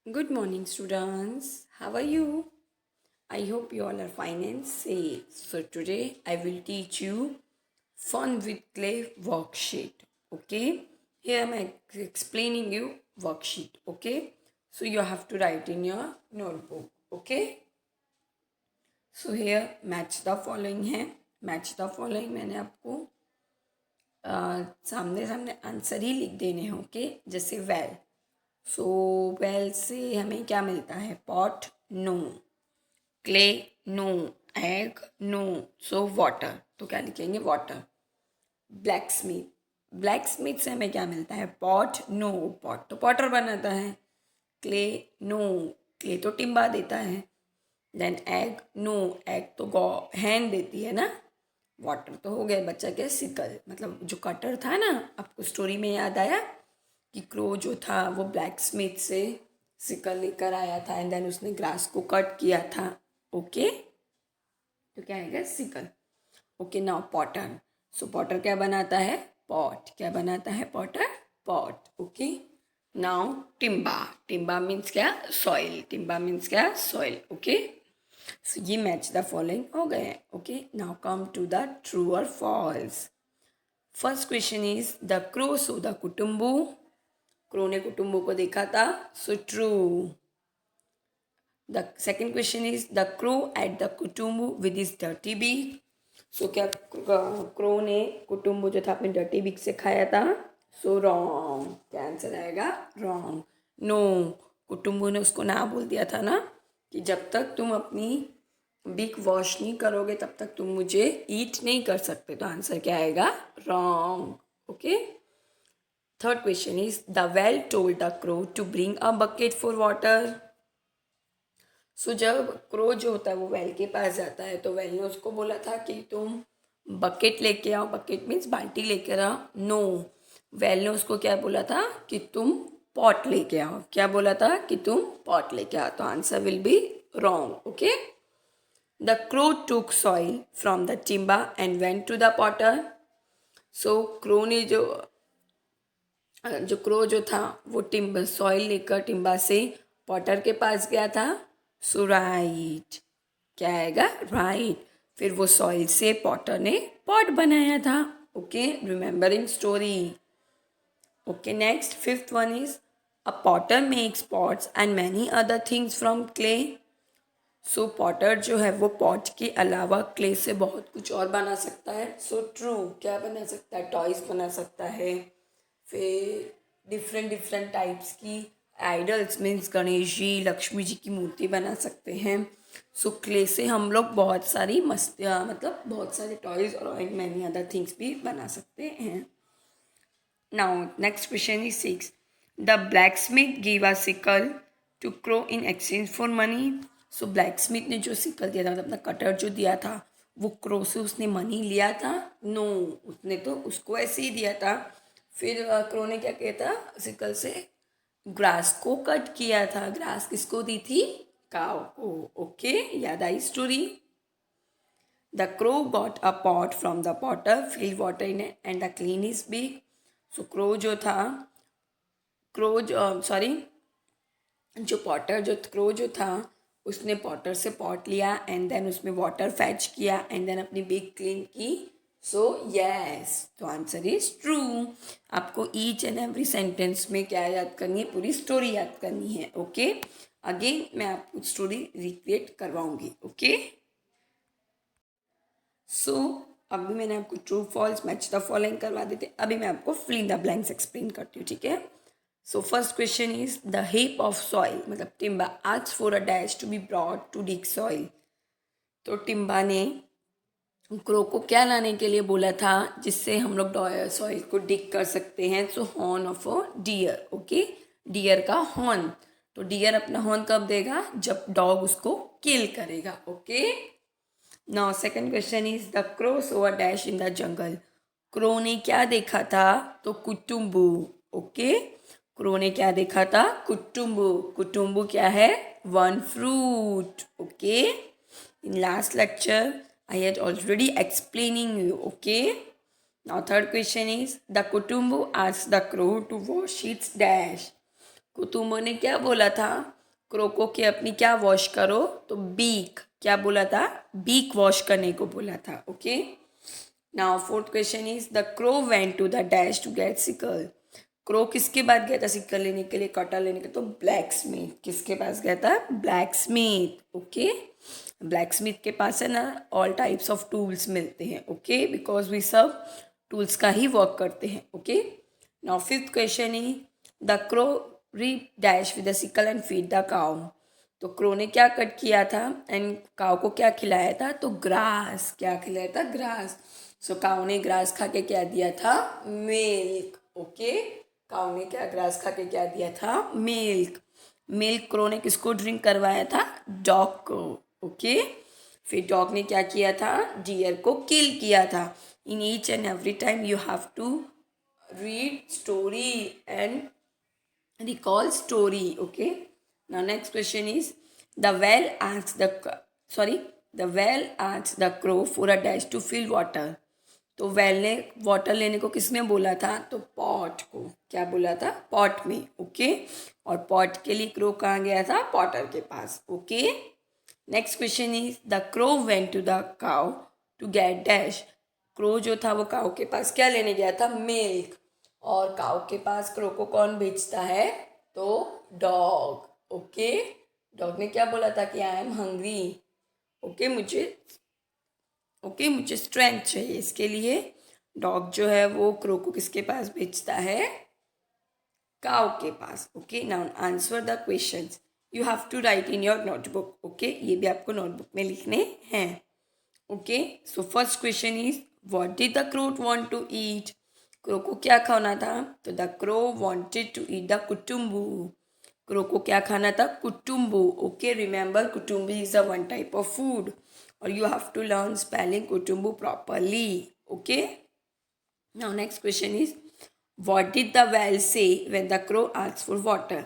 Good morning, students. How are you? I hope you all are fine and safe. So, today I will teach you fun with clay worksheet. Okay, here I'm explaining you worksheet. Okay, so you have to write in your notebook. Okay, so here match the following है. Match the following मैंने आपको सामने सामने answer ही लिख देने हैं. Okay, जैसे well. So well से हमें क्या मिलता है? Pot no, clay no, egg no, so water. तो क्या लिखेंगे? Water. Blacksmith, blacksmith से हमें क्या मिलता है? पॉट नो, पॉट तो पॉटर बनाता है. क्ले नो, क्ले तो टिम्बा देता है. देन एग नो, एग तो गौ हैन देती है ना. वाटर तो हो गया. बच्चा क्या? सिकल, मतलब जो कटर था ना, आपको स्टोरी में याद आया कि क्रो जो था वो ब्लैक स्मिथ से सिकल लेकर आया था एंड देन उसने ग्रास को कट किया था. ओके, तो क्या आएगा? Sickle. Okay, now potter. So potter क्या बनाता है? पॉट. क्या बनाता है potter? Pot. Okay, now timba. Timba means क्या? सॉइल. टिम्बा मीन्स क्या? सॉइल. ओके, सो ये मैच द फॉलोइंग हो गए. Okay, now come to the true और false. First question is the crow saw the kutumbu. Crow ने कुटुम्बों को देखा था, so true. The second question is the crow ate the kutumbu with his dirty beak. So क्या crow ने कुटुम्बो जो था अपने डर्टी बीक से खाया था? So wrong. क्या आंसर आएगा? रॉन्ग. नो, कुटुम्बो ने उसको ना बोल दिया था ना कि जब तक तुम अपनी बीक वॉश नहीं करोगे तब तक तुम मुझे ईट नहीं कर सकते. तो आंसर क्या आएगा? Wrong. Okay, third question is the well told the crow to bring a bucket for water. So जब क्रो जो होता है वो वेल के पास जाता है तो वेल ने उसको बोला था कि तुम बकेट लेके आओ. बकेट मीन्स बाल्टी लेकर आओ. नो, वेल ने उसको क्या बोला था? कि तुम पॉट लेके आओ. क्या बोला था? कि तुम पॉट लेके आओ. तो answer will be wrong. Okay, the crow took soil from the टिम्बा and went to the potter. So crow ने जो क्रो जो था वो टिम्बर सॉइल लेकर टिम्बा से पॉटर के पास गया था. सो राइट. क्या आएगा? राइट. फिर वो सॉइल से पॉटर ने पॉट बनाया था. Okay, remembering story. Okay, next fifth one is a Potter makes pots and many other things from clay. So Potter जो है वो पॉट के अलावा क्ले से बहुत कुछ और बना सकता है. So true. क्या बना सकता है? टॉयज बना सकता है. फिर डिफरेंट डिफरेंट टाइप्स की आइडल्स मीन्स गणेश जी, लक्ष्मी जी की मूर्ति बना सकते हैं. सो क्ले से हम लोग बहुत सारी मस्तियाँ, मतलब बहुत सारे टॉयज और मैनी अदर थिंग्स भी बना सकते हैं. Now next question is six. The blacksmith give a sickle to crow in exchange for money. So blacksmith ने जो सिकल दिया था, मतलब अपना कटर जो दिया था, वो क्रो से उसने मनी लिया था? नो, उसने तो उसको ऐसे ही दिया था. फिर क्रो ने क्या किया था? सिकल से ग्रास को कट किया था. ग्रास किसको दी थी? काव को. ओके, याद आई story. The crow got a pot from the potter, fill water in and the clean is big. So crow जो था, सॉरी, जो पॉटर जो क्रो जो था उसने पॉटर से पॉट लिया एंड देन उसमें वाटर फैच किया एंड देन अपनी बिग क्लीन की. सो यस, तो आंसर इज ट्रू. आपको ईच एंड एवरी सेंटेंस में क्या याद करनी है? पूरी स्टोरी याद करनी है. ओके, अगेन मैं आपको स्टोरी रिक्रिएट करवाऊंगी. ओके, सो अभी मैंने आपको true false match the following करवा देते. अभी मैं आपको fill in the blanks explain करती हूँ. ठीक है, so first question is the heap of soil, मतलब timba asked for a dash to be brought to dig soil. तो टिम्बा ने क्रो को क्या लाने के लिए बोला था जिससे हम लोग सॉइल को डिग कर सकते हैं? So horn of a deer. Okay, deer का हॉर्न. तो डियर अपना हॉर्न कब देगा? जब डॉग उसको किल करेगा. Okay, now second question is the crow saw a dash in the jungle. Crow ने क्या देखा था? तो कुटुम्बू. ओके, क्रो ने क्या देखा था? कुटुम्बू. कुटुम्बू क्या है? One fruit. Okay, in last lecture I had already explaining you. Okay, now third question is the कुटुम्बू asked the crow to wash its dash. कुटुम्बो ने क्या बोला था? क्रो को कि अपनी क्या वॉश करो, तो बीक, क्या बोला था, बीक वॉश करने को बोला था. Okay, now fourth question is the crow went to the dash to get sickle. Crow किसके पास गया था सिकल लेने के लिए, कटर लेने के, तो ब्लैक स्मिथ. किसके पास गया था, black Smith. Okay, black Smith के पास है ना ऑल टाइप्स ऑफ टूल्स मिलते हैं. ओके, बिकॉज वी सब टूल्स का ही वर्क करते हैं. Okay, now fifth question is the crow re dash with the sickle and feed the cow. तो क्रो ने क्या कट किया था एंड काउ को क्या खिलाया था, तो ग्रास. क्या खिलाया था, ग्रास. सो काउ ने ग्रास खा के क्या दिया था, मिल्क. ओके, काउ ने क्या ग्रास खा के क्या दिया था, मिल्क. मिल्क क्रो ने किसको ड्रिंक करवाया था, डॉग को. ओके, फिर डॉग ने क्या किया था, डियर को किल किया था. In each and every time you have to read story and recall story. Okay, now next question is the whale asks the whale asks the crow for a dash to fill water. तो whale ने water लेने को किसमें बोला था, तो pot को. क्या बोला था, पॉट में. ओके, और पॉट के लिए क्रो कहाँ गया था, पॉटर के पास. Okay, next question is the crow went to the cow to get dash. Crow जो था वो काउ के पास क्या लेने गया था, मिल्क. और काउ के पास क्रो को कौन बेचता है, तो डॉग. ओके, डॉग ने क्या बोला था कि आई एम हंग्री. मुझे स्ट्रेंथ चाहिए, इसके लिए डॉग जो है वो क्रो को किसके पास बेचता है, काउ के पास. Okay, now answer the questions. You have to write in your notebook. Okay, ये भी आपको नोटबुक में लिखने हैं. Okay, so first question is what did the crow want to eat. Crow को क्या खाना था, तो the crow wanted to eat the kutumbu. Crow को क्या खाना था, kutumbu. Okay, remember kutumbu is a one type of food और you have to learn spelling kutumbu properly. Okay, now next question is what did the whale say when the crow asked for water.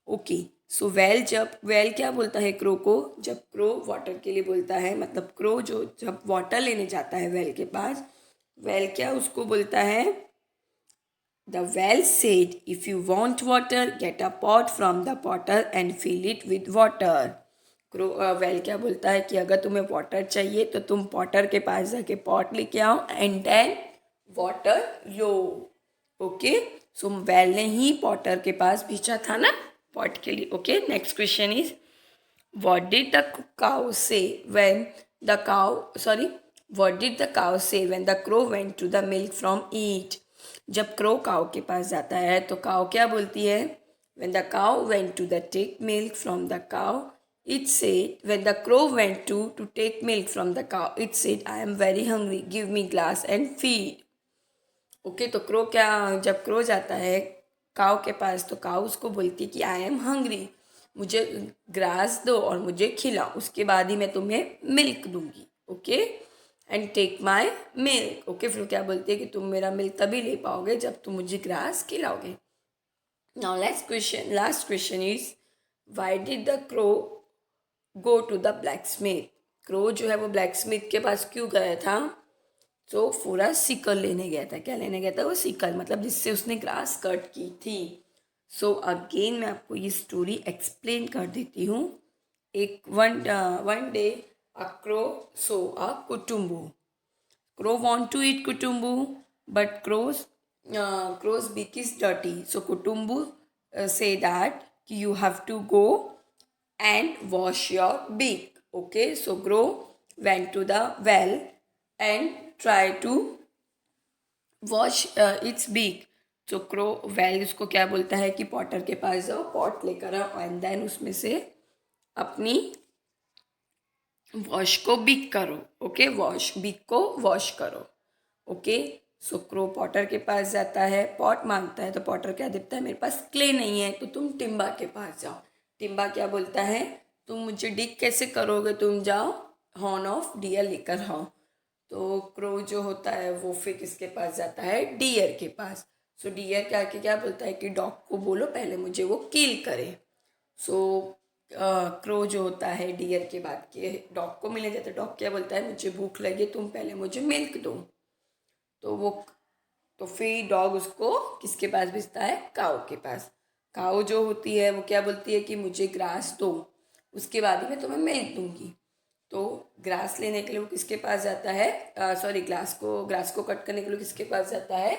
Okay, so whale क्या बोलता है crow को, जब crow water के लिए बोलता है, मतलब क्रो जो जब वाटर लेने जाता है whale के पास, whale क्या उसको बोलता है, the whale said if you want water get a pot from the potter and fill it with water. Crow whale क्या बोलता है कि अगर तुम्हें वाटर चाहिए तो तुम पॉटर के पास जाके पॉट लेके आओ एंड देन वाटर लो. ओके, सो whale ने ही पॉटर के पास भेजा था ना पॉट के लिए. Okay, next question is what did the cow say when the cow sorry what did the cow say when the crow went to the milk from it. जब crow cow के पास जाता है तो काउ क्या बोलती है, when the cow went to the take milk from the cow it said when the crow went to take milk from the cow it said I am very hungry give me glass and feed. Okay, तो crow क्या, जब crow जाता है cow के पास तो cow उसको बोलती है कि आई एम हंग्री, मुझे ग्रास दो और मुझे खिलाओ, उसके बाद ही मैं तुम्हें मिल्क दूंगी. Okay, and take my milk. Okay, फिर क्या बोलती है कि तुम मेरा मिल्क तभी ले पाओगे जब तुम मुझे ग्रास खिलाओगे. Now last question is why did the crow go to the blacksmith. Crow जो है वो ब्लैक स्मिथ के पास क्यों गया था, तो पूरा सिकल लेने गया था. क्या लेने गया था, वो सिकल, मतलब जिससे उसने ग्रास कट की थी. सो अगेन मैं आपको ये स्टोरी एक्सप्लेन कर देती हूँ. एक one day a crow saw a kutumbu. Crow want to eat kutumbu but crow's beak is dirty. So kutumbu say that you have to go and wash your beak. Okay, so crow went to the well and try to wash its beak. तो crow well उसको क्या बोलता है कि Potter के पास जाओ, pot लेकर आओ एंड देन उसमें से अपनी वॉश को बीक करो. ओके, बीक को वॉश करो. ओके, सो क्रो पॉटर के पास जाता है, पॉट मांगता है, तो पॉटर क्या देता है, मेरे पास क्ले नहीं है तो तुम टिम्बा के पास जाओ. टिम्बा क्या बोलता है, तुम मुझे डिक कैसे करोगे, तुम जाओ हॉर्न ऑफ डियर लेकर आओ. तो क्रो जो होता है वो फिर किसके पास जाता है, डियर के पास. सो डियर क्या बोलता है कि डॉग को बोलो पहले मुझे वो किल करे. सो क्रो जो होता है डियर के बाद के डॉग को मिलने जाता है. डॉग क्या बोलता है, मुझे भूख लगी तुम पहले मुझे मिल्क दो. तो फिर डॉग उसको किसके पास भेजता है, काऊ के पास. काऊ जो होती है वो क्या बोलती है कि मुझे ग्रास दो, उसके बाद ही मैं तुम्हें मिल्क दूंगी। तो ग्रास लेने के लिए वो किसके पास जाता है, सॉरी ग्रास को कट करने के लिए किसके पास जाता है,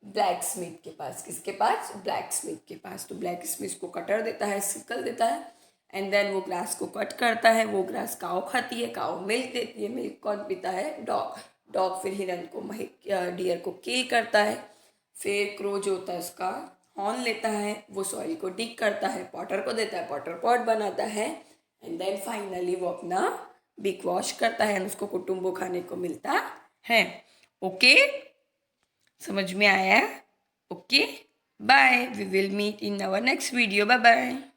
ब्लैक स्मिथ के पास। किसके पास, ब्लैक स्मिथ के पास। तो ब्लैक स्मिथ को कटर देता है, सिकल देता है, एंड देन वो ग्रास को कट करता है। वो ग्रास काऊ खाती है, काऊ मिल्क देती है। मिल्क कौन पीता है, डॉग। डॉग फिर हिरन को डियर को किल करता है। फिर क्रो जो होता है उसका हॉर्न लेता है, वो सॉइल को डिग करता है, पॉटर को देता है, पॉटर पॉट बनाता है, एंड देन फाइनली वो अपना बिग वॉश करता है, उसको कुटुम्बो खाने को मिलता है। ओके, समझ में आया? Okay, bye, we will meet in our next video, bye bye.